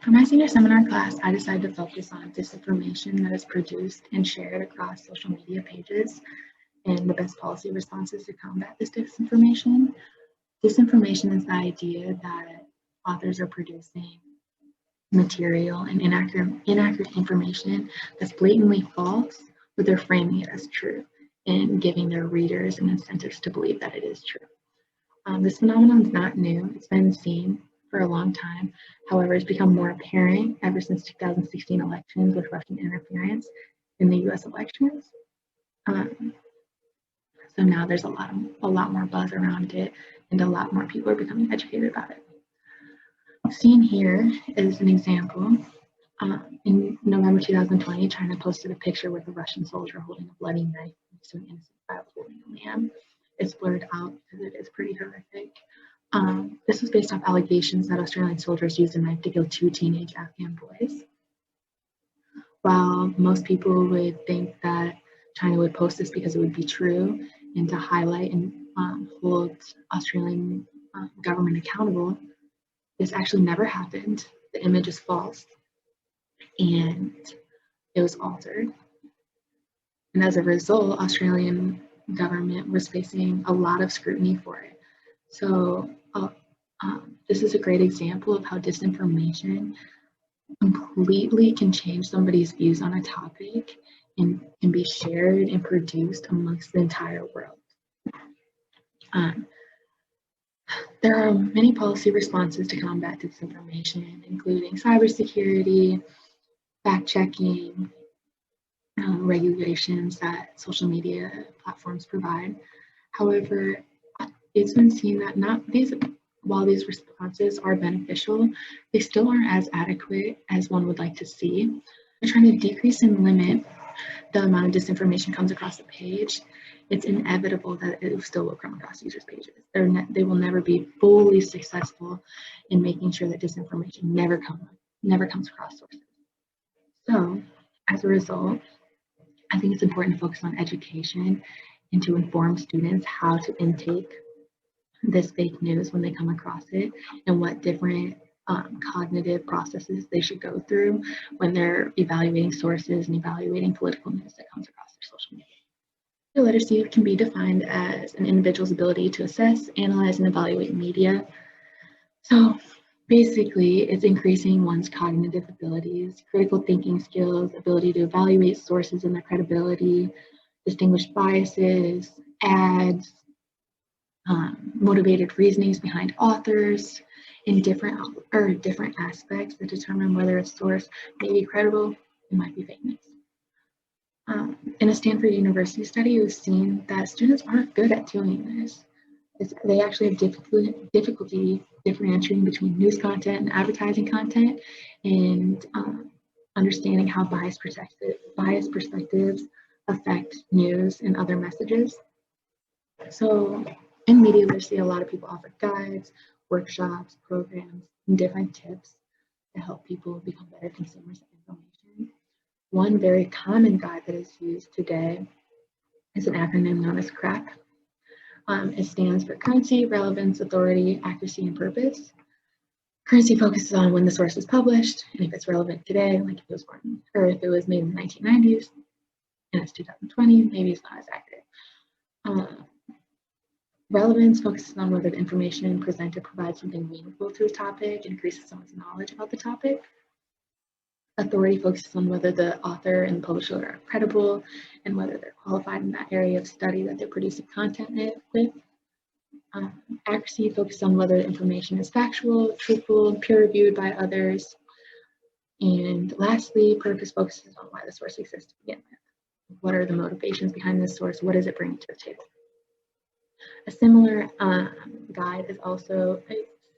For my senior seminar class, I decided to focus on disinformation that is produced and shared across social media pages and the best policy responses to combat this disinformation. Disinformation is the idea that authors are producing material and inaccurate information that's blatantly false, but they're framing it as true and giving their readers an incentive to believe that it is true. This phenomenon is not new. It's been seen for a long time. However, it's become more apparent ever since 2016 elections with Russian interference in the U.S. elections. So now there's a lot more buzz around it, and a lot more people are becoming educated about it. Seen here is an example. In November 2020, China posted a picture with a Russian soldier holding a bloody knife next to an innocent child holding a lamb. It's blurred out because it is pretty horrific. This was based off allegations that Australian soldiers used a knife to kill 2 teenage Afghan boys. While most people would think that China would post this because it would be true and to highlight and hold Australian government accountable, this actually never happened. The image is false and it was altered. And as a result, Australian government was facing a lot of scrutiny for it. So this is a great example of how disinformation completely can change somebody's views on a topic and can be shared and produced amongst the entire world. There are many policy responses to combat disinformation, including cybersecurity, fact-checking, regulations that social media platforms provide. However, it's been seen that while these responses are beneficial, they still aren't as adequate as one would like to see. They're trying to decrease and limit the amount of disinformation comes across the page. It's inevitable that it still will come across users' pages. They will never be fully successful in making sure that disinformation never comes across sources. So, as a result, I think it's important to focus on education and to inform students how to intake this fake news when they come across it and what different cognitive processes they should go through when they're evaluating sources and evaluating political news that comes across their social media. Literacy can be defined as an individual's ability to assess, analyze, and evaluate media. So basically, it's increasing one's cognitive abilities, critical thinking skills, ability to evaluate sources and their credibility, distinguish biases, ads, motivated reasonings behind authors, in different aspects that determine whether a source may be credible and might be fake news. In a Stanford University study, it was seen that students aren't good at doing this. They actually have difficulty differentiating between news content and advertising content, and understanding how biased perspectives affect news and other messages. So in media literacy, a lot of people offer guides, workshops, programs, and different tips to help people become better consumers of information. One very common guide that is used today is an acronym known as CRAP. It stands for Currency, Relevance, Authority, Accuracy, and Purpose. Currency focuses on when the source was published and if it's relevant today, like if it was made in the 1990s and it's 2020, maybe it's not as accurate. Relevance focuses on whether the information presented provides something meaningful to a topic, increases someone's knowledge about the topic. Authority focuses on whether the author and the publisher are credible and whether they're qualified in that area of study that they're producing content with. Accuracy focuses on whether the information is factual, truthful, peer-reviewed by others. And lastly, purpose focuses on why the source exists to begin with. What are the motivations behind this source? What does it bring to the table? A similar guide is also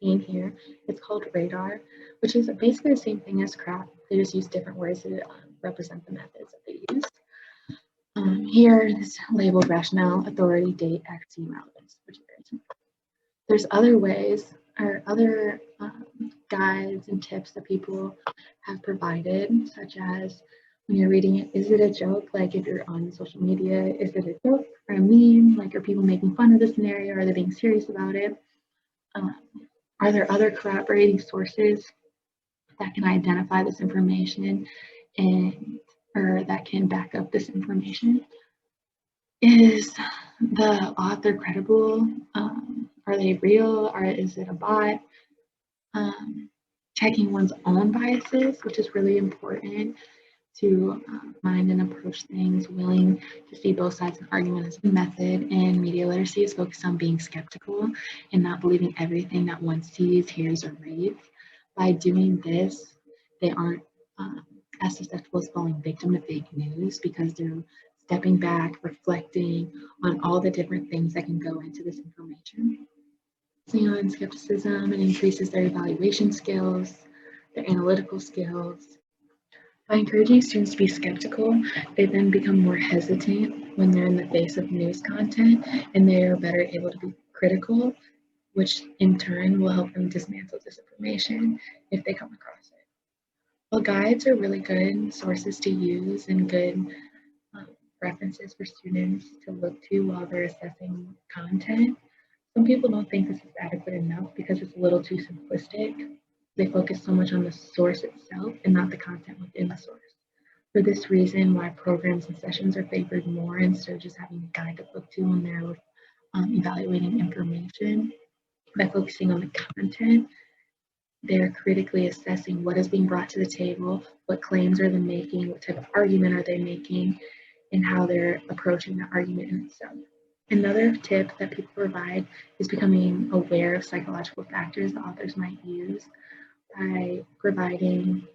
seen here. It's called Radar, which is basically the same thing as CRAP. They just use different words to represent the methods that they use. Here is labeled rationale, authority, date, accuracy, and relevance, which is very simple. There's other ways or other guides and tips that people have provided, such as when you're reading it, is it a joke? Like if you're on social media, is it a joke or a meme? Like are people making fun of the scenario? Are they being serious about it? Are there other corroborating sources? that can identify this information and or that can back up this information. Is the author credible? Are they real, or is it a bot? Checking one's own biases, which is really important to mind and approach things, willing to see both sides of an argument as a method, and media literacy is focused on being skeptical and not believing everything that one sees, hears, or reads. By doing this, they aren't as susceptible as falling victim to fake news because they're stepping back, reflecting on all the different things that can go into this information. On skepticism, it increases their evaluation skills, their analytical skills. By encouraging students to be skeptical, they then become more hesitant when they're in the face of news content, and they are better able to be critical, which in turn will help them dismantle disinformation if they come across it. While guides are really good sources to use and good references for students to look to while they're assessing content, some people don't think this is adequate enough because it's a little too simplistic. They focus so much on the source itself and not the content within the source. For this reason, why programs and sessions are favored more instead of just having a guide to look to when they're evaluating information. By focusing on the content, they're critically assessing what is being brought to the table, what claims are they making, what type of argument are they making, and how they're approaching the argument in itself. Another tip that people provide is becoming aware of psychological factors the authors might use by providing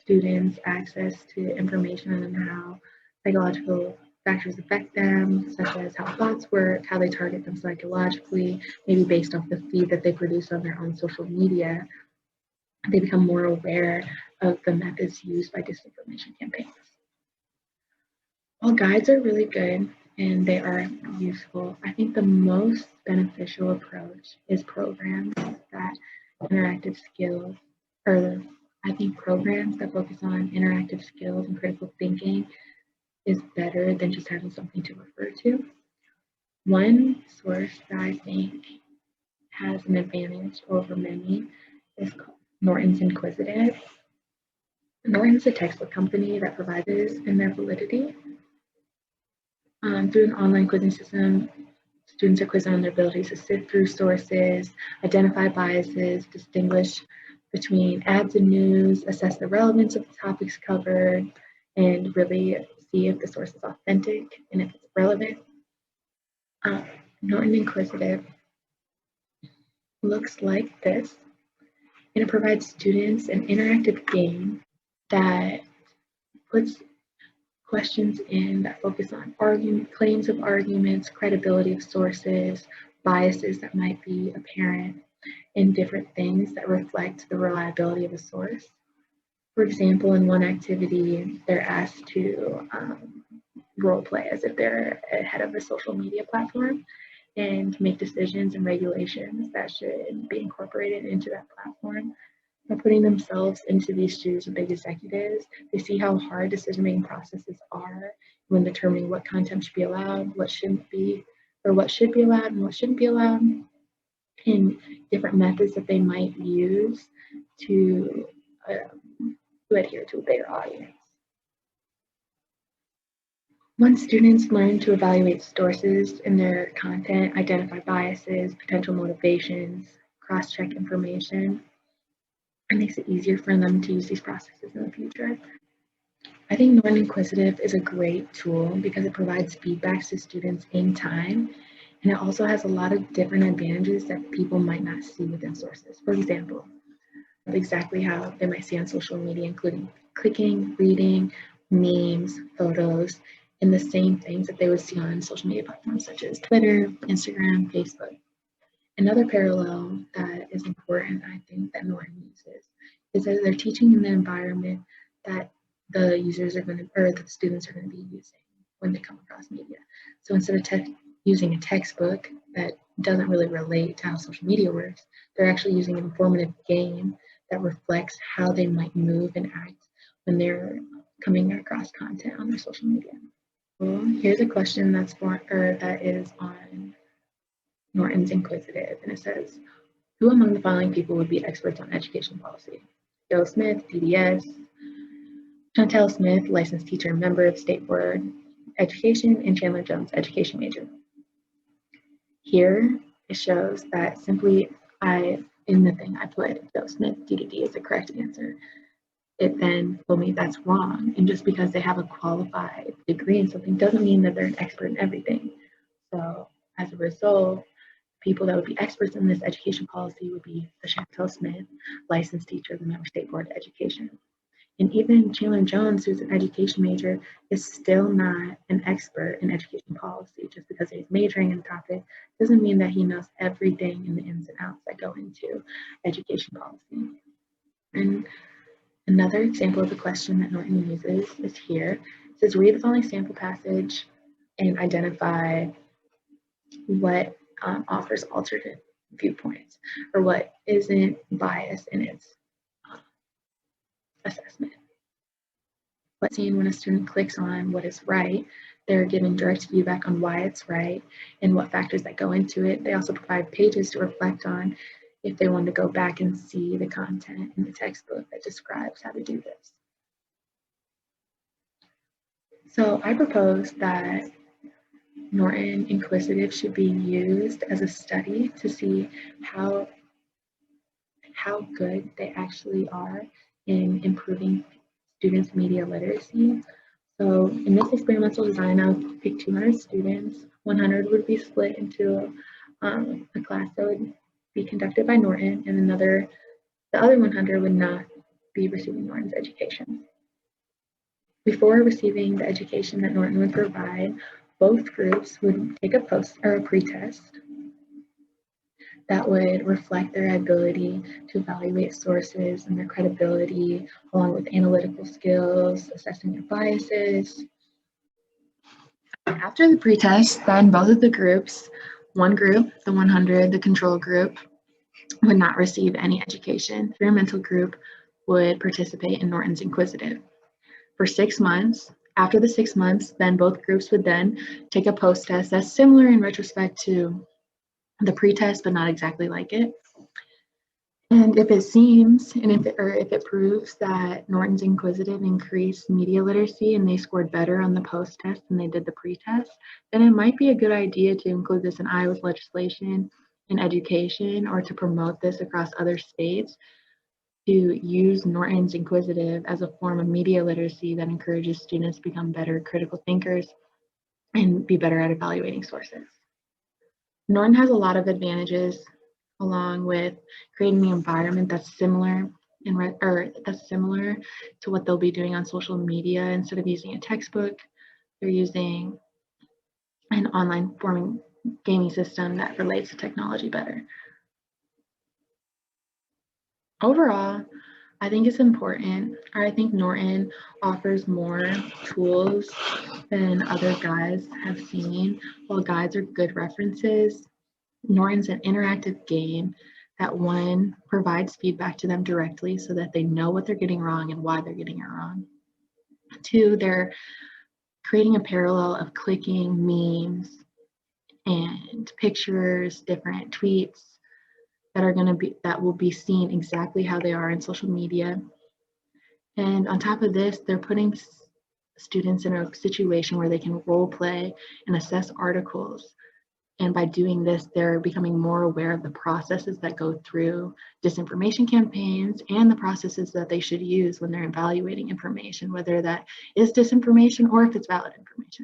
students access to information on how psychological factors affect them, such as how thoughts work, how they target them psychologically, maybe based off the feed that they produce on their own social media. They become more aware of the methods used by disinformation campaigns. While guides are really good and they are useful, I think the most beneficial approach is programs that interactive skills, or I think programs that focus on interactive skills and critical thinking is better than just having something to refer to. One source that I think has an advantage over many is called Norton's Inquisitive. Norton's a textbook company that provides this in their validity. Through an online quizzing system, students are quizzed on their abilities to sift through sources, identify biases, distinguish between ads and news, assess the relevance of the topics covered, and really see if the source is authentic and if it's relevant. Norton Inquisitive looks like this, and it provides students an interactive game that puts questions in that focus on claims of arguments, credibility of sources, biases that might be apparent, and different things that reflect the reliability of a source. For example, in one activity, they're asked to role play as if they're head of a social media platform and make decisions and regulations that should be incorporated into that platform. By putting themselves into these shoes of big executives, they see how hard decision-making processes are when determining what content should be allowed, what shouldn't be, or what should be allowed and what shouldn't be allowed, and different methods that they might use to adhere to a bigger audience. Once students learn to evaluate sources in their content, identify biases, potential motivations, cross-check information, it makes it easier for them to use these processes in the future. I think Norton Inquisitive is a great tool because it provides feedbacks to students in time, and it also has a lot of different advantages that people might not see within sources. For example, exactly how they might see on social media, including clicking, reading, memes, photos, and the same things that they would see on social media platforms such as Twitter, Instagram, Facebook. Another parallel that is important, I think, that Norton uses is that they're teaching in the environment that the users are going to, or the students are going to be using when they come across media. So instead of using a textbook that doesn't really relate to how social media works, they're actually using an informative game that reflects how they might move and act when they're coming across content on their social media. Well, here's a question that is on Norton's Inquisitive, and it says, who among the following people would be experts on education policy? Joe Smith, DDS, Chantel Smith, licensed teacher and member of State Board Education, and Chandler Jones, education major. Here, it shows that simply in the thing I put Joe Smith, DDD is the correct answer. It then told me that's wrong. And just because they have a qualified degree in something doesn't mean that they're an expert in everything. So as a result, people that would be experts in this education policy would be the Chantel Smith, licensed teacher of the Member State Board of Education. And even Chandler Jones, who's an education major, is still not an expert in education policy. Just because he's majoring in the topic doesn't mean that he knows everything in the ins and outs that go into education policy. And another example of the question that Norton uses is here. It says, read the following sample passage and identify what offers alternate viewpoints or what isn't biased in its assessment. What's seen when a student clicks on what is right, they're given direct feedback on why it's right and what factors that go into it. They also provide pages to reflect on if they want to go back and see the content in the textbook that describes how to do this. So I propose that Norton Inquisitive should be used as a study to see how good they actually are in improving students' media literacy. So in this experimental design, I would pick 200 students. 100 would be split into a class that would be conducted by Norton, and the other 100 would not be receiving Norton's education. Before receiving the education that Norton would provide, both groups would take a pretest that would reflect their ability to evaluate sources and their credibility, along with analytical skills, assessing their biases. After the pretest, then both of the groups, one group, the 100, the control group, would not receive any education. The experimental group would participate in Norton's Inquisitive for 6 months. After the 6 months, then both groups would then take a post-test that's similar in retrospect to the pretest, but not exactly like it. And if it seems, and if it proves that Norton's Inquisitive increased media literacy and they scored better on the post-test than they did the pretest, then it might be a good idea to include this in Iowa's legislation in education, or to promote this across other states, to use Norton's Inquisitive as a form of media literacy that encourages students to become better critical thinkers and be better at evaluating sources. Norton has a lot of advantages, along with creating the environment that's similar to what they'll be doing on social media. Instead of using a textbook, they're using an online gaming system that relates to technology better. Overall, I think it's important, or I think Norton offers more tools than other guides have seen. While guides are good references, Norton's an interactive game that, one, provides feedback to them directly so that they know what they're getting wrong and why they're getting it wrong. Two, they're creating a parallel of clicking memes and pictures, different tweets that will be seen exactly how they are in social media. And on top of this, they're putting students in a situation where they can role play and assess articles. And by doing this, they're becoming more aware of the processes that go through disinformation campaigns and the processes that they should use when they're evaluating information, whether that is disinformation or if it's valid information.